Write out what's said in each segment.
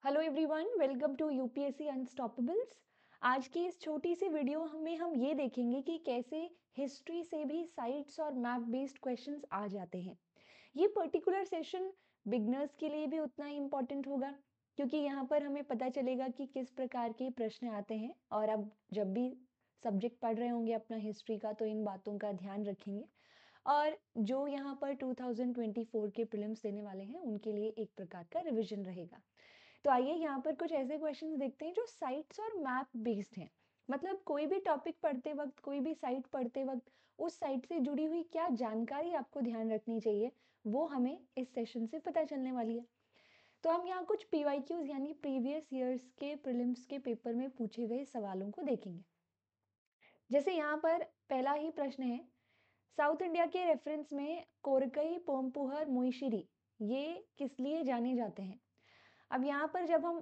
Hello everyone, welcome to UPSC unstoppables. आज की इस छोटी सी वीडियो में हम ये देखेंगे कि कैसे हिस्ट्री से भी साइट्स और मैप बेस्ड क्वेश्चंस आ जाते हैं। ये पर्टिकुलर सेशन बिगनर्स के लिए भी उतना ही इम्पोर्टेंट होगा, क्योंकि यहाँ पर हमें पता चलेगा कि किस प्रकार के प्रश्न आते हैं। और अब जब भी सब्जेक्ट पढ़ रहे होंगे अपना हिस्ट्री का, तो इन बातों का ध्यान रखेंगे। और जो यहाँ पर 2024 के प्रीलिम्स देने वाले हैं, उनके लिए एक प्रकार का रिविजन रहेगा। तो आइए यहाँ पर कुछ ऐसे क्वेश्चंस देखते हैं जो साइट्स और मैप बेस्ड हैं। मतलब कोई भी टॉपिक पढ़ते वक्त, कोई भी साइट पढ़ते वक्त, उस साइट से जुड़ी हुई क्या जानकारी आपको ध्यान रखनी चाहिए, वो हमें इस सेशन से पता चलने वाली है। तो हम यहाँ कुछ पीवाईक्यूज यानी प्रीवियस ईयर्स के प्रीलिम्स के पेपर में पूछे गए सवालों को देखेंगे। जैसे यहाँ पर पहला ही प्रश्न है, साउथ इंडिया के रेफरेंस में कोरकई, पोम्पुहर, मोइशिरी ये किस लिए जाने जाते हैं। अब यहाँ पर जब हम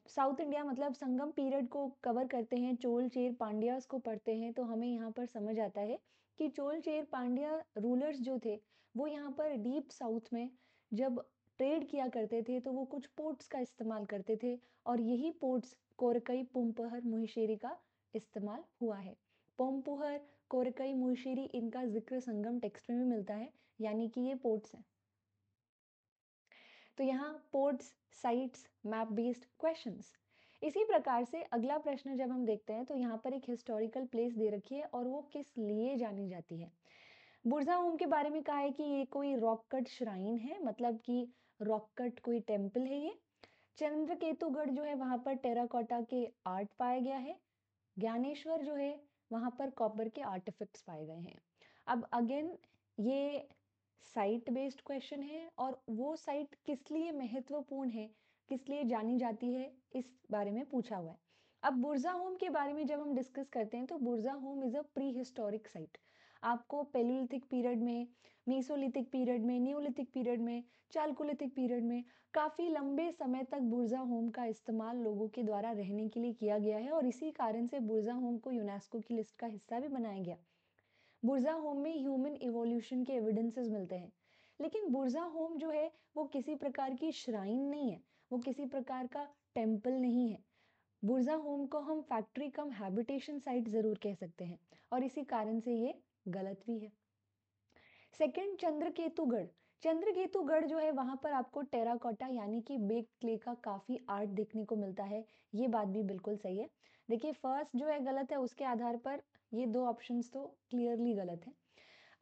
साउथ इंडिया मतलब संगम पीरियड को कवर करते हैं, चोल चेर पांड्यास को पढ़ते हैं, तो हमें यहाँ पर समझ आता है कि चोल चेर पांड्या रूलर्स जो थे, वो यहाँ पर डीप साउथ में जब ट्रेड किया करते थे, तो वो कुछ पोर्ट्स का इस्तेमाल करते थे, और यही पोर्ट्स कोरकई, पुम्पहर, मुहिशेरी का इस्तेमाल हुआ है। पुम्पहर, कोरकई, मुहिशेरी, इनका जिक्र संगम टेक्स्ट में भी मिलता है, यानी कि ये पोर्ट्स हैं। तो यहाँ ports, sites, map based questions. इसी प्रकार से अगला प्रश्न जब हम देखते हैं, तो यहाँ पर एक हिस्टोरिकल प्लेस दे रखी है और वो किस लिए जानी जाती है। बुरजा होम के बारे में कहा है कि ये कोई रॉक कट श्राइन है, मतलब कि रॉक कट कोई टेम्पल है ये। चंद्रकेतुगढ़ जो है, वहां पर टेराकोटा के आर्ट पाया गया है। ज्ञानेश्वर जो है, वहां पर कॉपर के आर्टिफैक्ट्स पाए गए हैं। अब अगेन ये साइट बेस्ड क्वेश्चन है, और वो साइट किस लिए महत्वपूर्ण है, किस लिए जानी जाती है, इस बारे में पूछा हुआ है। अब बुरजा होम के बारे में जब हम डिस्कस करते हैं, तो बुरजा home is a pre historic site. आपको पेलियोलिथिक पीरियड में, मीसोलिथिक पीरियड में, न्यूलिथिक पीरियड में, चालकोलिथिक पीरियड में काफ़ी लंबे समय तक बुरजा होम का इस्तेमाल लोगों के द्वारा रहने के लिए किया गया है, और इसी कारण से बुरजा होम को यूनेस्को की लिस्ट का हिस्सा भी बनाया गया। बुरजा होम में ह्यूमन इवोल्यूशन के एविडेंसेस मिलते हैं। लेकिन बुरजा होम जो है, वो किसी प्रकार की श्राइन नहीं है, वो किसी प्रकार का टेम्पल नहीं है। बुरजा होम को हम फैक्ट्री कम हैबिटेशन साइट जरूर कह सकते हैं, और इसी कारण से ये गलत भी है। सेकंड, चंद्रकेतुगढ़। चंद्रकेतुगढ़ जो है, वहां पर आपको टेराकोटा यानी कि बेक्ड क्ले का काफी आर्ट देखने को मिलता है। ये बात भी बिल्कुल सही है। देखिए, फर्स्ट जो है गलत है, उसके आधार पर ये दो ऑप्शंस तो क्लियरली गलत है।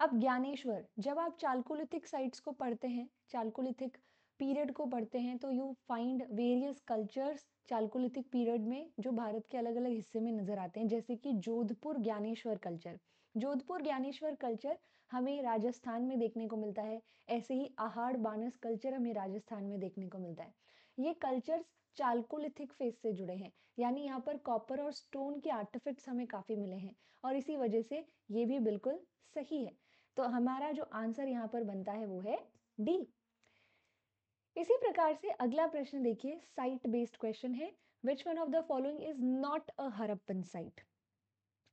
अब ज्ञानेश्वर, जब आप चालकोलिथिक साइट्स को पढ़ते हैं, चालकोलिथिक पीरियड को पढ़ते हैं, तो you find various cultures Chalcolithic period में जो भारत के अलग अलग हिस्से में नजर आते हैं, जैसे कि जोधपुर ज्ञानेश्वर कल्चर। जोधपुर ज्ञानेश्वर कल्चर हमें राजस्थान में देखने को मिलता है। ऐसे ही आहाड़ बानस कल्चर हमें राजस्थान में देखने को मिलता है। ये कल्चर्स चालकोलिथिक फेज से जुड़े हैं, यानी यहाँ पर कॉपर और स्टोन के आर्टिफैक्ट्स हमें काफी मिले हैं, और इसी वजह से ये भी बिल्कुल सही है। तो हमारा जो आंसर यहाँ पर बनता है वो है डी। इसी प्रकार से अगला प्रश्न देखिए, साइट बेस्ड क्वेश्चन है। Which one of the following is not a Harappan site.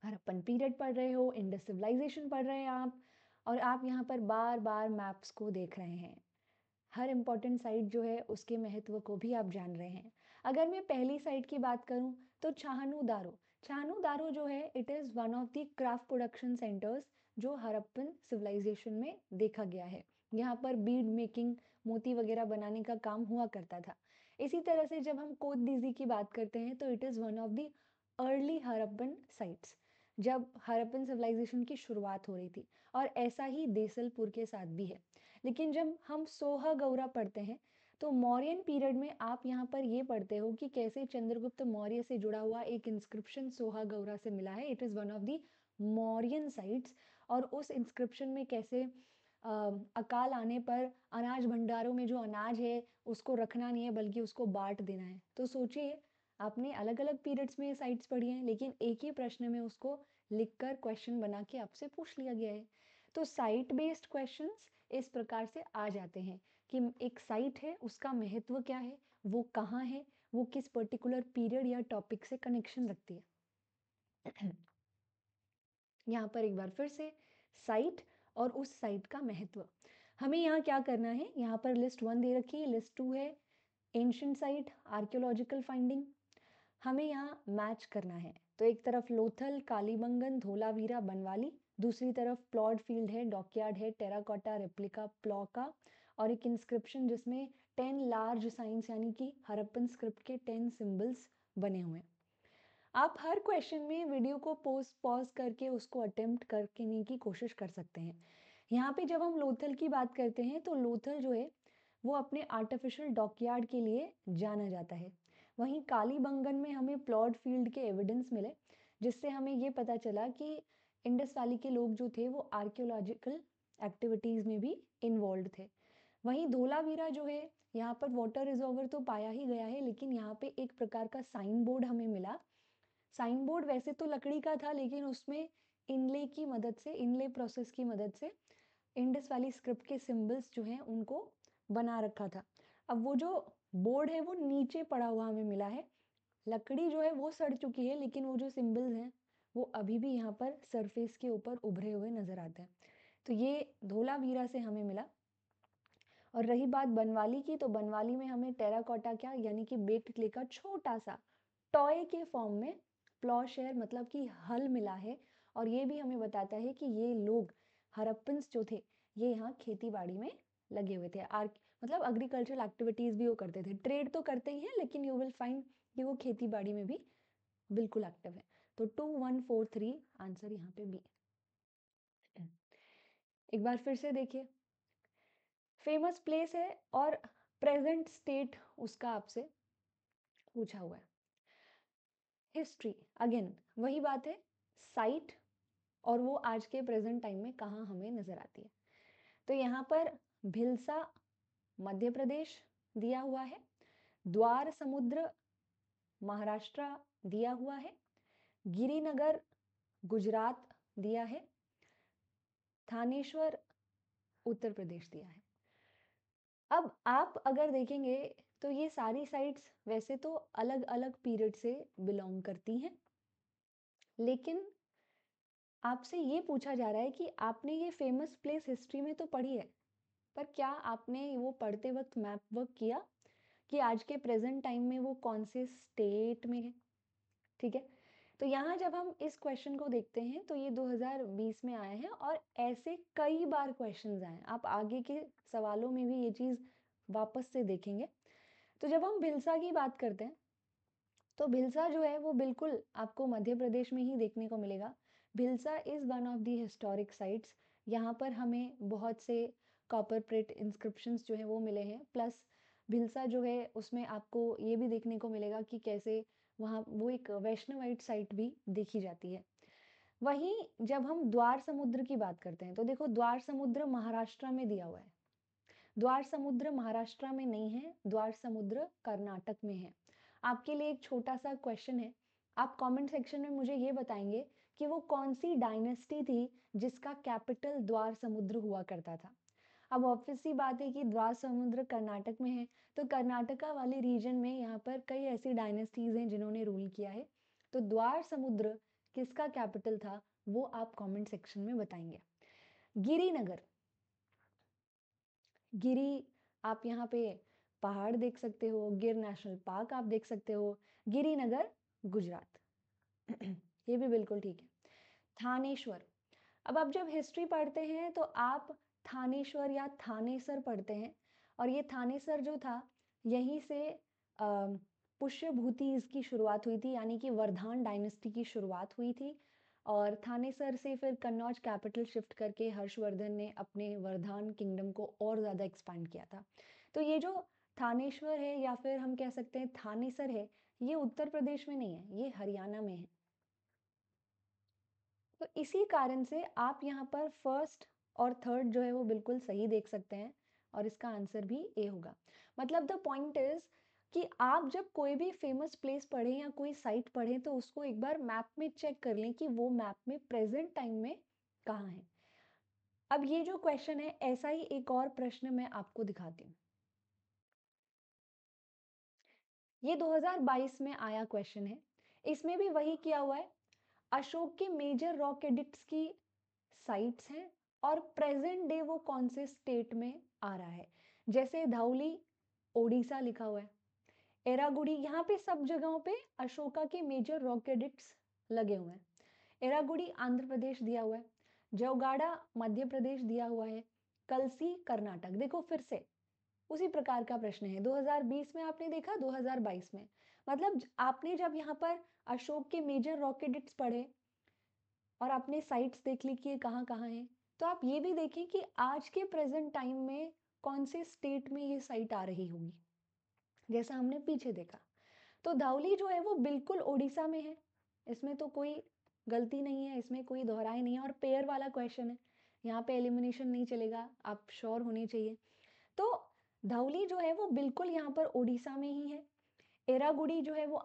Harappan period पढ़ रहे हो, इंडस सिविलाइजेशन पढ़ रहे हैं आप, और आप यहाँ पर बार बार मैप्स को देख रहे हैं। हर इंपॉर्टेंट साइट जो है, उसके महत्व को भी आप जान रहे हैं। अगर मैं पहली साइट की बात करूं, तो छाहनू दारो। छाहनू दारो जो है, it is one of the craft production centres जो हरप्पन सिविलाइजेशन में देखा गया है। यहाँ पर बीड मेकिंग, मोती वगैरह बनाने का काम हुआ करता था। इसी तरह से जब हम कोटडीजी की बात करते हैं, तो it is one of the early Harappan sites, जब हरप्पन सिविलाइजेशन की शुरुआत हो रही थी। और ऐसा ही देसलपुर के साथ भी है। लेकिन जब हम सोहा गौरा पढ़ते हैं, तो मौर्यन पीरियड में आप यहाँ पर ये पढ़ते हो कि कैसे चंद्रगुप्त मौर्य से जुड़ा हुआ एक इंस्क्रिप्शन सोहा गौरा से मिला है। It is one of the Mauryan sites, और उस इंस्क्रिप्शन में कैसे अकाल आने पर अनाज भंडारों में जो अनाज है, उसको रखना नहीं है, बल्कि उसको बांट देना है। तो सोचिए, आपने अलग अलग पीरियड्स में ये साइट्स पढ़ी हैं, लेकिन एक ही प्रश्न में उसको लिखकर क्वेश्चन बना के आपसे पूछ लिया गया है। तो साइट बेस्ड क्वेश्चंस इस प्रकार से आ जाते हैं कि एक साइट है, उसका महत्व क्या है, वो कहाँ है, वो किस पर्टिकुलर पीरियड या टॉपिक से कनेक्शन रखती है। यहाँ पर एक बार फिर से साइट और उस साइट का महत्व। हमें यहाँ क्या करना है, यहाँ पर लिस्ट 1 दे रखी है, लिस्ट 2 है, एंशिएंट साइट, आर्कियोलॉजिकल फाइंडिंग, हमें यहाँ मैच करना है। तो एक तरफ लोथल, कालीबंगन, धोलावीरा, बनवाली, दूसरी तरफ प्लॉट फील्ड है, डॉकयार्ड है, टेराकोटा, रेप्लिका, प्लॉका और एक इंस्क्रिप्शन जिसमें 10 लार्ज साइंस यानी कि हड़प्पन स्क्रिप्ट के 10 सिंबल्स बने हुए हैं। आप हर क्वेश्चन में वीडियो को पॉज करके उसको अटेम्प्ट करने की कोशिश कर सकते हैं। यहाँ पे जब हम लोथल की बात करते हैं तो लोथल जो है वो अपने आर्टिफिशियल डॉकयार्ड के लिए जाना जाता है। वहीं कालीबंगन में हमें प्लॉट फील्ड के एविडेंस मिले, जिससे हमें ये पता चला कि इंडस वैली के लोग जो थे वो आर्कियोलॉजिकल एक्टिविटीज़ में भी इन्वॉल्व थे। वहीं धोलावीरा जो है, यहाँ पर वाटर रिजर्वर तो पाया ही गया है, लेकिन यहाँ पे एक प्रकार का साइन बोर्ड हमें मिला। साइन बोर्ड वैसे तो लकड़ी का था, लेकिन उसमें इनले की मदद से, इनले प्रोसेस की मदद से इंडस वैली स्क्रिप्ट के सिंबल्स जो हैं उनको बना रखा था। अब वो जो बोर्ड है वो नीचे पड़ा हुआ हमें मिला है। लकड़ी जो है वो सड़ चुकी है, लेकिन वो जो सिंबल्स हैं वो अभी भी यहाँ पर सरफेस के ऊपर उभरे हुए नजर आते हैं। तो ये धोलावीरा से हमें मिला। और रही बात बनवाली की, तो बनवाली में हमें टेराकोटा क्या यानी कि बेक्ड क्ले का छोटा सा टॉय के फॉर्म में प्लॉशेयर मतलब कि हल मिला है। और ये भी हमें बताता है कि ये लोग हड़प्पन्स जो थे ये यहाँ खेती बाड़ी में लगे हुए थे। मतलब एग्रीकल्चरल एक्टिविटीज भी वो करते थे। ट्रेड तो करते ही हैं, लेकिन यू विल फाइंड कि वो खेती बाड़ी में भी बिल्कुल एक्टिव है। तो 2143 आंसर यहाँ पे बी। एक बार फिर से देखिए, फेमस प्लेस है और प्रेजेंट स्टेट उसका आपसे पूछा हुआ है। हिस्ट्री अगेन वही बात है, साइट और वो आज के प्रेजेंट टाइम में कहाँ हमें नजर आती है। तो यहाँ पर भिलसा मध्य प्रदेश दिया हुआ है, द्वार समुद्र महाराष्ट्र दिया हुआ है, गिरिनगर गुजरात दिया है, थानेश्वर उत्तर प्रदेश दिया है। अब आप अगर देखेंगे तो ये सारी साइट्स वैसे तो अलग अलग पीरियड से बिलोंग करती हैं, लेकिन आपसे ये पूछा जा रहा है कि आपने ये फेमस प्लेस हिस्ट्री में तो पढ़ी है, पर क्या आपने वो पढ़ते वक्त मैप वर्क किया कि आज के प्रेजेंट टाइम में वो कौन से स्टेट में है? ठीक है, तो यहाँ जब हम इस क्वेश्चन को देखते हैं तो ये 2020 में आए हैं और ऐसे कई बार क्वेश्चंस आए हैं। आप आगे के सवालों में भी ये चीज़ वापस से देखेंगे। तो जब हम भिलसा की बात करते हैं तो भिलसा जो है वो बिल्कुल आपको मध्य प्रदेश में ही देखने को मिलेगा। Bhilsa is one of the historic sites. यहाँ पर हमें बहुत से कॉपर प्लेट इंस्क्रिप्शंस जो है वो मिले हैं। प्लस भिलसा जो है उसमें आपको ये भी देखने को मिलेगा कि कैसे वहाँ वो एक वैष्णवाइट साइट भी देखी जाती है। वहीं जब हम द्वार समुद्र की बात करते हैं तो देखो, द्वार समुद्र महाराष्ट्र में दिया हुआ है। द्वार समुद्र महाराष्ट्र में नहीं है, द्वार समुद्र कर्नाटक में है। आपके लिए एक छोटा सा क्वेश्चन है, आप कमेंट सेक्शन में मुझे ये बताएंगे कि वो कौन सी डायनेस्टी थी जिसका कैपिटल द्वार समुद्र हुआ करता था। अब ऑब्वियस सी बात है कि द्वार समुद्र कर्नाटक में है, तो कर्नाटका वाले रीजन में यहाँ पर कई ऐसी डायनेस्टीज हैं जिन्होंने रूल किया है। तो द्वार समुद्र किसका कैपिटल था वो आप कमेंट सेक्शन में बताएंगे। गिरिनगर, गिरी आप यहाँ पे पहाड़ देख सकते हो, गिर नेशनल पार्क आप देख सकते हो, गिरिनगर गुजरात। ये भी बिल्कुल ठीक है। थानेश्वर, अब आप जब हिस्ट्री पढ़ते हैं तो आप थानेश्वर या थानेसर पढ़ते हैं, और ये थानेसर जो था यहीं से पुष्यभूति इसकी शुरुआत हुई थी, यानी कि वर्धान डायनेस्टी की शुरुआत हुई थी। और थानेसर से फिर कन्नौज कैपिटल शिफ्ट करके हर्षवर्धन ने अपने वर्धान किंगडम को और ज़्यादा एक्सपांड किया था। तो ये जो थानेश्वर है या फिर हम कह सकते हैं थानेसर है, ये उत्तर प्रदेश में नहीं है, ये हरियाणा में है। तो इसी कारण से आप यहाँ पर फर्स्ट और थर्ड जो है वो बिल्कुल सही देख सकते हैं, और इसका आंसर भी ए होगा। मतलब द पॉइंट इज कि आप जब कोई भी फेमस प्लेस पढ़ें या कोई साइट पढ़ें तो उसको एक बार मैप में चेक कर लें कि वो मैप में प्रेजेंट टाइम में कहाँ है। अब ये जो क्वेश्चन है, ऐसा ही एक और प्रश्न मैं आपको दिखाती हूँ। ये 2022 में आया क्वेश्चन है, इसमें भी वही किया हुआ है। अशोक के मेजर रॉक एडिक्ट्स की साइट्स हैं और प्रेजेंट डे वो कौन से स्टेट में आ रहा है। जैसे धौली ओडिशा लिखा हुआ है, एरागुड़ी, यहाँ पे सब जगहों पे अशोका के मेजर रॉक एडिक्ट्स लगे हुए हैं। एरागुड़ी आंध्र प्रदेश दिया हुआ है, जौगाड़ा मध्य प्रदेश दिया हुआ है, कलसी कर्नाटक। देखो फिर से उसी प्रकार का प्रश्न है, 2020 में आपने देखा, 2022 में, मतलब आपने जब यहाँ पर अशोक के मेजर रॉक एडिक्ट्स पढ़े और आपने साइट्स देख ली कि ये कहाँ कहाँ है, तो आप ये भी देखें कि आज के प्रेजेंट टाइम में कौन से स्टेट में ये साइट आ रही होगी, जैसा हमने पीछे देखा। तो धौली जो है वो बिल्कुल ओडिशा में है, इसमें तो कोई गलती नहीं है, इसमें कोई दोहराई नहीं है, और पेयर वाला क्वेश्चन है, यहाँ पे एलिमिनेशन नहीं चलेगा, आप श्योर होने चाहिए। तो धौली जो है वो बिल्कुल यहाँ पर ओडिशा में ही है, एरागुड़ी जो है वो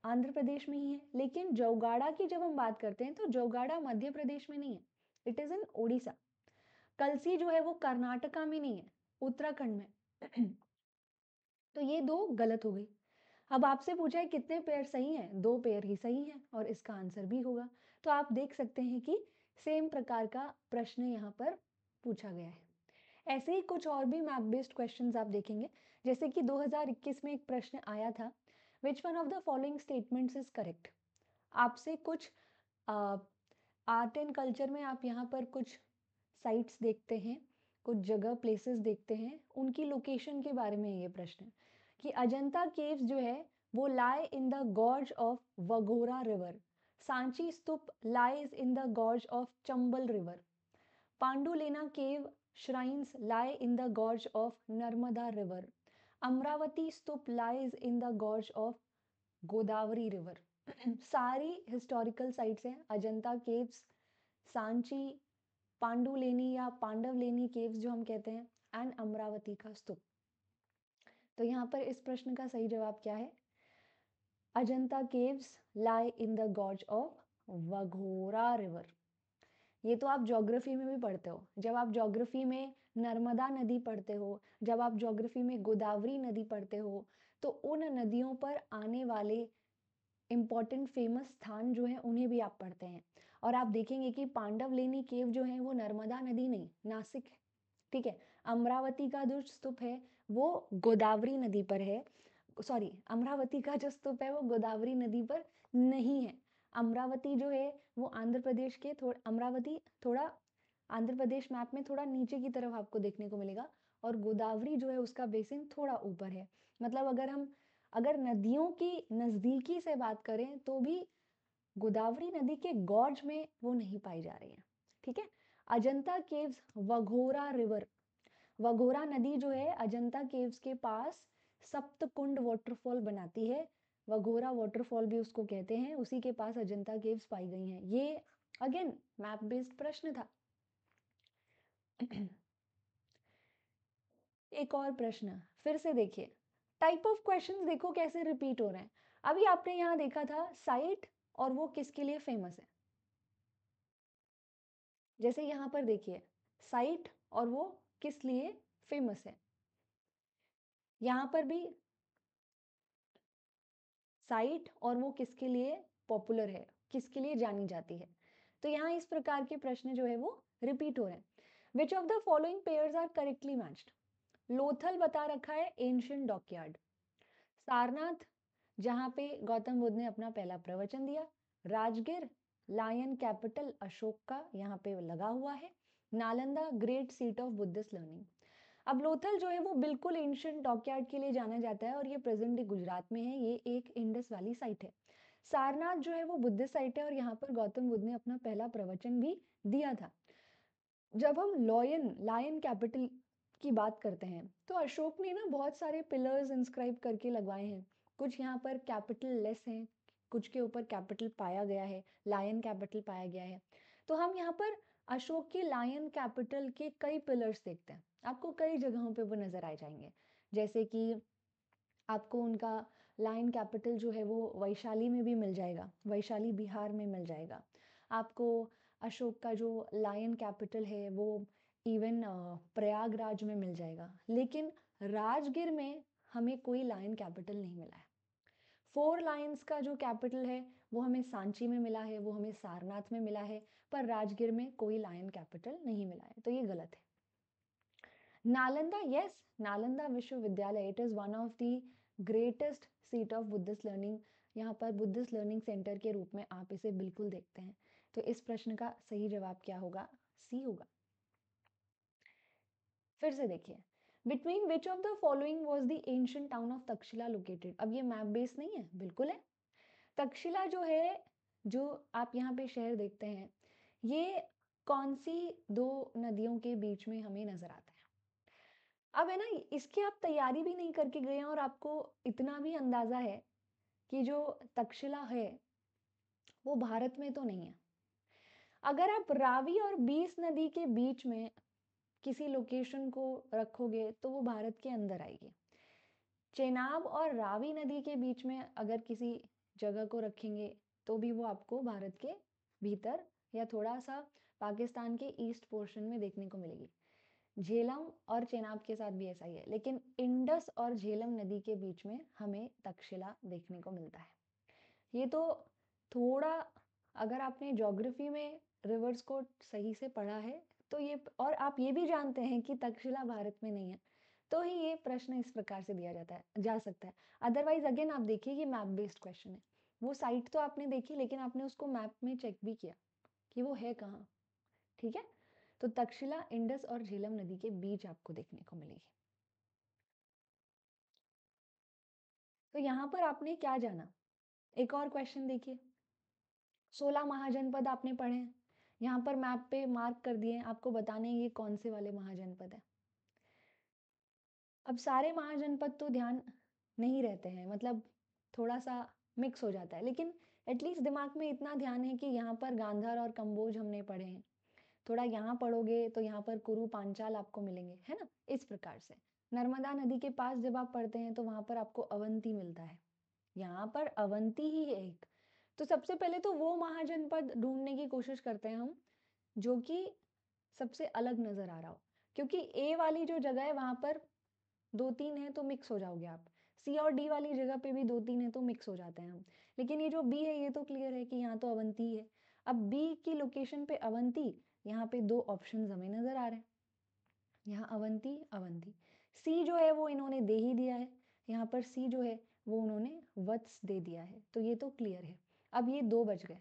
आंध्र प्रदेश में ही है, लेकिन जौगाड़ा की जब हम बात करते हैं तो जौगाड़ा मध्य प्रदेश में नहीं है, इट इज इन ओडिशा। कलसी जो है वो कर्नाटका में नहीं है, उत्तराखंड में। तो ये दो गलत हो गई। अब आपसे पूछा है कितने पेयर सही हैं, 2 पेयर ही सही हैं और इसका आंसर भी होगा। तो आप देख सकते हैं कि सेम प्रकार का प्रश्न यहाँ पर पूछा गया है। ऐसे ही कुछ और भी मैप बेस्ड क्वेश्चंस आप देखेंगे, जैसे कि 2021 में एक प्रश्न आया था, which one of the following statements is correct. आपसे कुछ आर्ट एंड कल्चर में आप यहाँ पर कुछ साइट्स देखते हैं, कुछ जगह प्लेसेस देखते हैं, उनकी लोकेशन के बारे में ये प्रश्न है कि अजंता केव्स जो है वो lie in the gorge of Waghora river, Sanchi stupa lies in the gorge of Chambal river, Pandulena cave shrines lie in the gorge of Narmada River. Amravati Stup lies in the gorge of Godavari River. सारी historical sites हैं, Ajanta caves, Sanchi, पांडुलेनी या पांडवलेनी caves जो हम कहते हैं, and Amravati का स्तूप। तो यहाँ पर इस प्रश्न का सही जवाब क्या है? Ajanta caves lie in the gorge of Waghora river. ये तो आप ज्योग्राफी में भी पढ़ते हो, जब आप ज्योग्राफी में नर्मदा नदी पढ़ते हो, जब आप ज्योग्राफी में गोदावरी नदी पढ़ते हो, तो उन नदियों पर आने वाले इम्पॉर्टेंट फेमस स्थान जो है उन्हें भी आप पढ़ते हैं। और आप देखेंगे कि पांडवलेनी केव जो है वो नर्मदा नदी नहीं, नासिक है, ठीक है। अमरावती का जो स्तूप है वो गोदावरी नदी पर है, सॉरी, अमरावती का जो स्तूप है वो गोदावरी नदी पर नहीं है। अमरावती जो है वो आंध्र प्रदेश के अमरावती थोड़ा आंध्र प्रदेश मैप में थोड़ा नीचे की तरफ आपको देखने को मिलेगा, और गोदावरी जो है उसका बेसिन थोड़ा ऊपर है। मतलब अगर नदियों की नजदीकी से बात करें तो भी गोदावरी नदी के गॉर्ज में वो नहीं पाई जा रही है, ठीक है। अजंता केव्स वघोरा रिवर, वघोरा नदी जो है अजंता केव्स के पास सप्तकुंड वाटरफॉल बनाती है, वघोरा वाटरफॉल भी उसको कहते हैं, उसी के पास अजंता केव्स पाई गई हैं। ये अगेन मैप बेस्ड प्रश्न था। एक और प्रश्न फिर से देखिए, टाइप ऑफ क्वेश्चंस देखो कैसे रिपीट हो रहे हैं। अभी आपने यहाँ देखा था साइट और वो किसके लिए फेमस है, जैसे यहाँ पर देखिए साइट और वो किस लिए फेमस है, यहाँ पर भी साइट और वो किसके लिए पॉपुलर है, किसके लिए जानी जाती है। तो यहाँ इस प्रकार के प्रश्न जो है वो रिपीट हो रहे हैं। Which of the following pairs are correctly matched. Lothal बता रखा है एंशियंट डॉकयार्ड, सारनाथ जहाँ पे गौतम बुद्ध ने अपना पहला प्रवचन दिया, राजगिर लायन कैपिटल अशोक का यहाँ पे लगा हुआ है, Nalanda great seat of Buddhist learning. अब लोथल जो है वो बिल्कुल एंशियंट डॉकयार्ड के लिए जाना जाता है और ये प्रेजेंट डे गुजरात में है, ये एक इंडस वाली साइट है। सारनाथ जो है वो बुद्धिस्ट साइट है और यहाँ पर गौतम बुद्ध ने अपना पहला प्रवचन भी दिया था। जब हम लायन कैपिटल की बात करते हैं तो अशोक ने ना बहुत सारे पिलर्स इंस्क्राइब करके लगवाए हैं, कुछ यहाँ पर कैपिटल लेस हैं, कुछ के ऊपर कैपिटल पाया गया है, लायन कैपिटल पाया गया है। तो हम यहाँ पर अशोक के लायन कैपिटल के कई पिलर्स देखते हैं, आपको कई जगहों पे वो नजर आ जाएंगे, जैसे कि आपको उनका लायन कैपिटल जो है वो वैशाली में भी मिल जाएगा, वैशाली बिहार में मिल जाएगा। आपको अशोक का जो लायन कैपिटल है वो इवन प्रयागराज में मिल जाएगा, लेकिन राजगिर में हमें कोई लायन कैपिटल नहीं मिला है। 4 लायंस का जो कैपिटल है वो हमें सांची में मिला है, वो हमें सारनाथ में मिला है, पर राजगिर में कोई लायन कैपिटल नहीं मिला है, तो ये गलत है। नालंदा, यस, नालंदा विश्वविद्यालय, it is one of the greatest seat of Buddhist learning, यहाँ पर बुद्धिस्ट लर्निंग सेंटर के रूप में आप इसे बिल्कुल देखते हैं। तो इस प्रश्न का सही जवाब क्या होगा? सी होगा। फिर से देखिए, between which of the following was the ancient town of Takshashila located. अब ये मैप बेस नहीं है, बिल्कुल है। तक्षशिला जो है, जो आप यहाँ पे शहर देखते हैं, ये कौन सी दो नदियों के बीच में हमें नजर आता है? अब है ना, इसकी आप तैयारी भी नहीं करके गए हैं और आपको इतना भी अंदाजा है कि जो तक्षशिला है वो भारत में तो नहीं है। अगर आप रावी और बीस नदी के बीच में किसी लोकेशन को रखोगे तो वो भारत के अंदर आएगी। चेनाब और रावी नदी के बीच में अगर किसी जगह को रखेंगे तो भी वो आपको भारत के भीतर या थोड़ा सा पाकिस्तान के ईस्ट पोर्शन में देखने को मिलेगी। झेलम और चेनाब के साथ भी ऐसा ही है, लेकिन इंडस और झेलम नदी के बीच में हमें तक्षशिला देखने को मिलता है। ये तो थोड़ा, अगर आपने ज्योग्राफी में रिवर्स को सही से पढ़ा है तो ये, और आप ये भी जानते हैं कि तक्षशिला भारत में नहीं है, तो ही ये प्रश्न इस प्रकार से दिया जाता है, जा सकता है। अदरवाइज अगेन आप देखिए, ये मैप बेस्ड क्वेश्चन है। वो साइट तो आपने देखी, लेकिन आपने उसको मैप में चेक भी किया कि वो है कहाँ। ठीक है, तो तक्षशिला इंडस और झेलम नदी के बीच आपको देखने को मिलेगी। तो यहाँ पर आपने क्या जाना? एक और क्वेश्चन देखिए, 16 महाजनपद आपने पढ़े हैं, यहाँ पर मैप पे मार्क कर दिए हैं, आपको बताने ये कौन से वाले महाजनपद है। अब सारे महाजनपद तो ध्यान नहीं रहते हैं, मतलब थोड़ा सा मिक्स हो जाता है, लेकिन एटलीस्ट दिमाग में इतना ध्यान है कि यहाँ पर गांधार और कंबोज हमने पढ़े हैं। थोड़ा यहाँ पढ़ोगे तो यहाँ पर कुरु पांचाल आपको मिलेंगे, है ना, इस प्रकार से। नर्मदा नदी के पास जब आप पढ़ते हैं तो वहां पर आपको अवंती मिलता है, यहाँ पर अवंती ही है एक। तो सबसे पहले तो वो महाजनपद ढूंढने की कोशिश करते हैं हम जो कि सबसे अलग नजर आ रहा हो, क्योंकि ए वाली जो जगह है वहां पर दो तीन है तो मिक्स हो जाओगे आप, सी और डी वाली जगह पे भी दो तीन है तो मिक्स हो जाते हैं हम, लेकिन ये जो बी है ये तो क्लियर है कि यहाँ तो अवंती है। अब बी की लोकेशन पे अवंती, यहाँ पे दो ऑप्शन हमें नजर आ रहे हैं, यहाँ अवंती अवंती। सी जो है वो इन्होंने दे ही दिया है, यहाँ पर सी जो है वो उन्होंने वत्स दे दिया है, तो ये तो क्लियर है। अब ये दो बच गए।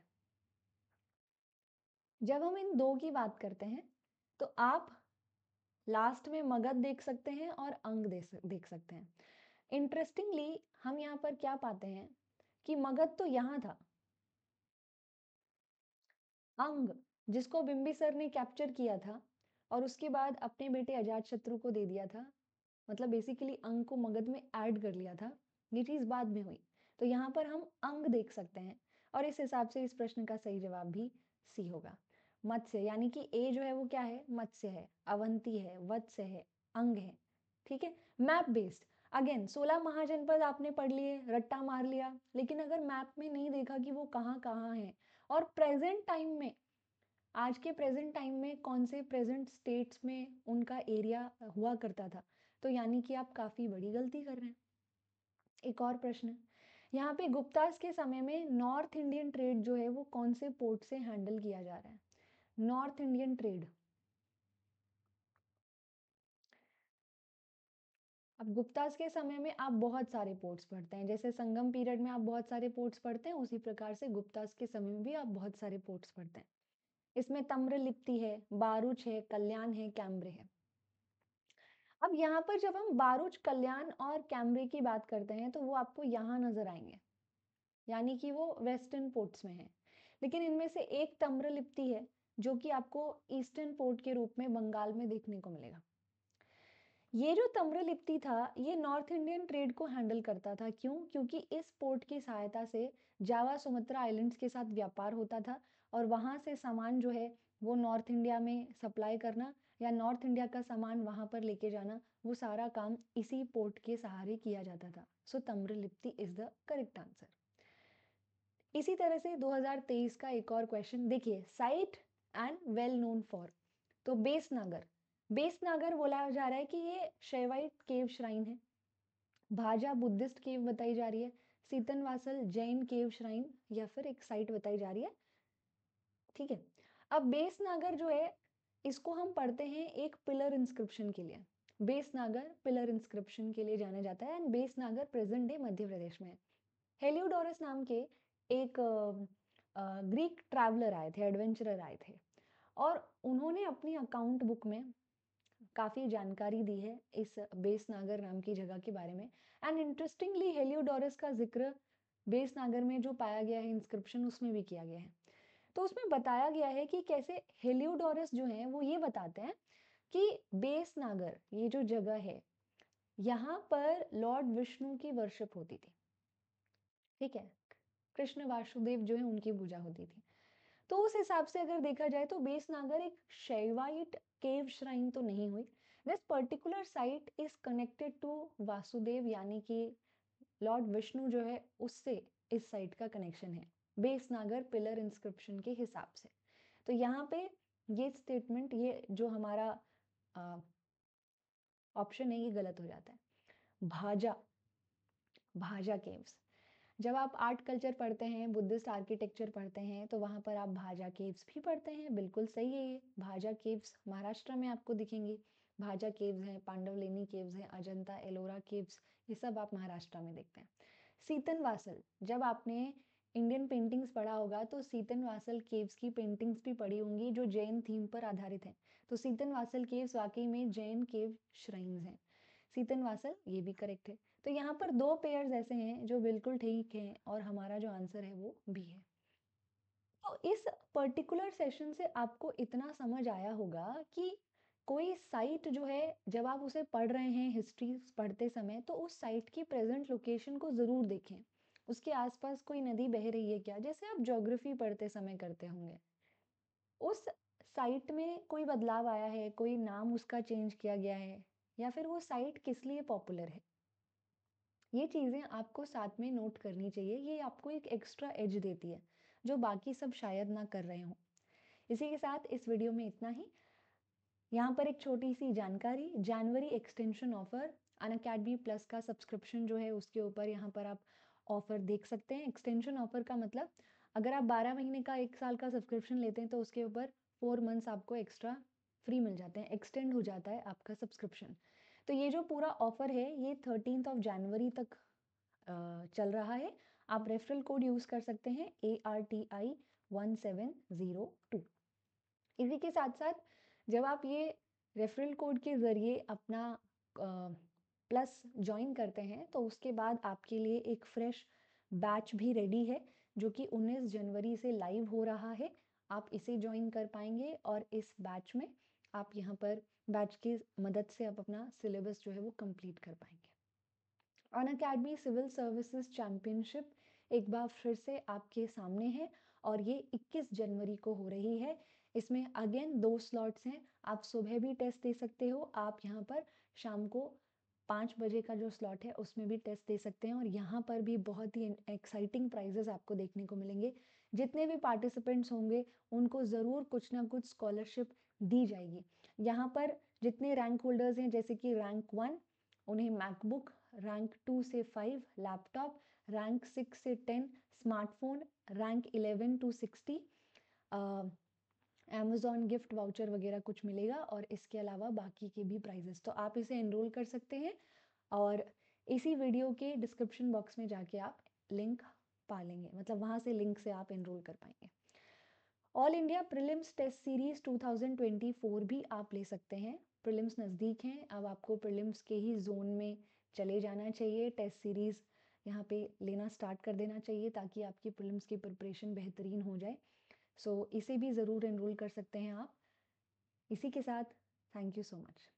जब हम इन दो की बात करते हैं तो आप लास्ट में मगध देख सकते हैं और अंग देख सकते हैं। इंटरेस्टिंगली हम यहाँ पर क्या पाते हैं कि मगध तो यहाँ था, अंग जिसको बिंबिसर ने कैप्चर किया था और उसके बाद अपने बेटे अजातशत्रु को दे दिया था, मतलब बेसिकली अंग को मगध में ऐड कर लिया था, ये चीज बाद में हुई। तो यहाँ पर हम अंग देख सकते हैं और इस हिसाब से इस प्रश्न का सही जवाब भी सी होगा। मत्स्य, यानी कि ए जो है वो क्या है? मत्स्य है, अवंती है, वत्स्य है, अंग है। ठीक है, मैप बेस्ड। अगेन 16 महाजनपद आपने पढ़ लिए, रट्टा मार लिया, लेकिन अगर मैप में नहीं देखा कि वो कहाँ कहाँ है और प्रेजेंट टाइम में, आज के प्रेजेंट टाइम में कौन से प्रेजेंट स्टेट्स में उनका एरिया हुआ करता था, तो यानी कि आप काफी बड़ी गलती कर रहे हैं। एक और प्रश्न, यहाँ पे गुप्तास के समय में नॉर्थ इंडियन ट्रेड जो है वो कौन से पोर्ट से हैंडल किया जा रहा है? North Indian trade. अब गुप्तास के समय में आप बहुत सारे पोर्ट्स पढ़ते हैं, जैसे संगम पीरियड में आप बहुत सारे पोर्ट्स पढ़ते हैं, उसी प्रकार से गुप्तास के समय में भी आप बहुत सारे पोर्ट्स पढ़ते हैं। इसमें तम्रलिप्ति है, बारूच है, कल्याण है, कैम्ब्रे है। अब यहाँ पर जब हम बारूच, कल्याण और कैम्ब्रे की बात करते हैं तो वो आपको यहाँ नजर आएंगे, यानी कि वो वेस्टर्न पोर्ट्स में है। लेकिन इनमें से एक तम्रलिप्ति है जो कि आपको ईस्टर्न पोर्ट के रूप में बंगाल में देखने को मिलेगा। ये जो तम्रलिप्ति था ये नॉर्थ इंडियन ट्रेड को हैंडल करता था। क्यों? क्योंकि इस पोर्ट की सहायता से जावा सुमात्रा आइलैंड्स के साथ व्यापार होता था और वहां से सामान जो है वो नॉर्थ इंडिया में सप्लाई करना या नॉर्थ इंडिया का सामान वहां पर लेके जाना, वो सारा काम इसी पोर्ट के सहारे किया जाता था। सो तम्रलिप्ति इज द करेक्ट आंसर। इसी तरह से 2023 का एक और क्वेश्चन देखिए, site and well known for. तो बेसनागर, बेसनागर बोला जा रहा है कि ये शैवाइट केव श्राइन है। भाजा बुद्धिस्ट केव बताई जा रही है, सीतनवासल जैन केव श्राइन या फिर एक साइट बताई जा रही है। ठीक है, अब बेसनागर जो है इसको हम पढ़ते हैं एक पिलर इंस्क्रिप्शन के लिए। बेस नागर पिलर इंस्क्रिप्शन के लिए जाना जाता है एंड बेस नागर प्रेजेंट डे मध्य प्रदेश में है। हेलियोडोरस नाम के एक ग्रीक ट्रैवलर आए थे, एडवेंचरर आए थे, और उन्होंने अपनी अकाउंट बुक में काफ़ी जानकारी दी है इस बेस नागर नाम की जगह के बारे में। एंड इंटरेस्टिंगली हेलियोडोरस का जिक्र बेस नागर में जो पाया गया है इंस्क्रिप्शन उसमें भी किया गया है। तो उसमें बताया गया है कि कैसे हेलियोडोरस जो है वो ये बताते हैं कि बेस नागर ये जो जगह है यहाँ पर लॉर्ड विष्णु की वर्शिप होती थी। ठीक है, कृष्ण वासुदेव जो है उनकी पूजा होती थी। तो उस हिसाब से अगर देखा जाए तो बेस नागर एक शैवाइट केव श्राइन तो नहीं हुई। This particular site is connected to Vasudev, यानी कि लॉर्ड विष्णु जो है उससे इस साइट का कनेक्शन है बेस नागर पिलर इंस्क्रिप्शन के हिसाब से। तो यहाँ पे ये स्टेटमेंट, ये जो हमारा ऑप्शन है ये गलत हो जाता है। भाजा, भाजा केव्स, जब आप आर्ट कल्चर पढ़ते हैं, बुद्धिस्ट आर्किटेक्चर पढ़ते हैं, तो वहाँ पर आप भाजा केव्स भी पढ़ते हैं। बिल्कुल सही है, ये भाजा केव्स महाराष्ट्र में आपको दिखेंगी। भाजा केव्स हैं, पांडवलेनी केव्स हैं, अजंता एलोरा केव्स, ये सब आप महाराष्ट्र में देखते हैं। सीतन वासल, जब आपने इंडियन पेंटिंग्स पढ़ा होगा तो सीतन वासल केव्स की पेंटिंग्स भी पढ़ी होंगी जो जैन थीम पर आधारित हैं। तो सीतन वासल केव्स वाकई में जैन केव श्राइन्स हैं। सीतन वासल ये भी करेक्ट है। तो यहाँ पर दो पेयर्स ऐसे हैं जो बिल्कुल ठीक हैं और हमारा जो आंसर है वो बी है। तो इस पर्टिकुलर सेशन से आपको इतना समझ आया होगा कि कोई साइट जो है जब आप उसे पढ़ रहे हैं हिस्ट्री पढ़ते समय, तो उस साइट की प्रेजेंट लोकेशन को ज़रूर देखें। उसके आसपास कोई नदी बह रही है क्या, जैसे आप ज्योग्राफी पढ़ते समय करते होंगे। उस साइट में कोई बदलाव आया है, कोई नाम उसका चेंज किया गया है, या फिर वो साइट किस लिए पॉपुलर है, ये चीज़ें आपको साथ में नोट करनी चाहिए। ये आपको एक एक्स्ट्रा एज देती है जो बाकी सब शायद ना कर रहे हों। इसी के साथ इस वीडियो में इतना ही। यहाँ पर एक छोटी सी जानकारी, जनवरी एक्सटेंशन ऑफर, अनअकैडमी प्लस का सब्सक्रिप्शन जो है उसके ऊपर यहाँ पर आप ऑफर देख सकते हैं। एक्सटेंशन ऑफर का मतलब अगर आप 12 महीने का 1 साल का सब्सक्रिप्शन लेते हैं तो उसके ऊपर 4 मंथ्स आपको एक्स्ट्रा फ्री मिल जाते हैं, एक्सटेंड हो जाता है आपका सब्सक्रिप्शन। तो ये जो पूरा ऑफर है ये 13 जनवरी तक चल रहा है। आप रेफरल कोड यूज़ कर सकते हैं ARTI1702। इसी के साथ साथ जब आप ये रेफरल कोड के ज़रिए अपना प्लस ज्वाइन करते हैं तो उसके बाद आपके लिए एक फ्रेश बैच भी रेडी है जो कि 19 जनवरी से लाइव हो रहा है। आप इसे ज्वाइन कर पाएंगे और इस बैच में आप यहाँ पर बैच की मदद से आप अपना सिलेबस जो है वो कंप्लीट कर पाएंगे। अनअकैडमी सिविल सर्विसेज चैंपियनशिप एक बार फिर से आपके सामने है और ये 21 जनवरी को हो रही है। इसमें अगेन 2 स्लॉट्स हैं। आप सुबह भी टेस्ट दे सकते हो, आप यहाँ पर शाम को 5 बजे का जो स्लॉट है उसमें भी टेस्ट दे सकते हैं और यहाँ पर भी बहुत ही एक्साइटिंग प्राइजेस आपको देखने को मिलेंगे। जितने भी पार्टिसिपेंट्स होंगे उनको ज़रूर कुछ ना कुछ स्कॉलरशिप दी जाएगी। यहाँ पर जितने रैंक होल्डर्स हैं, जैसे कि रैंक 1 उन्हें मैकबुक, रैंक 2 से 5 लैपटॉप, रैंक 6 से 10 smartphone, rank 11 to 60 Amazon gift voucher वगैरह कुछ मिलेगा और इसके अलावा बाकी के भी प्राइजेस। तो आप इसे एनरोल कर सकते हैं और इसी वीडियो के डिस्क्रिप्शन बॉक्स में जाके आप लिंक पा लेंगे, मतलब वहाँ से लिंक से आप एनरोल कर पाएंगे। All India prelims test series 2024 भी आप ले सकते हैं। प्रीलिम्स नज़दीक हैं, अब आपको प्रीलिम्स के ही जोन में चले जाना चाहिए। टेस्ट सीरीज़ यहाँ पे लेना स्टार्ट कर देना चाहिए ताकि आपकी प्रीलिम्स की प्रिपरेशन बेहतरीन हो जाए। सो इसे भी ज़रूर एनरोल कर सकते हैं आप। इसी के साथ थैंक यू सो मच।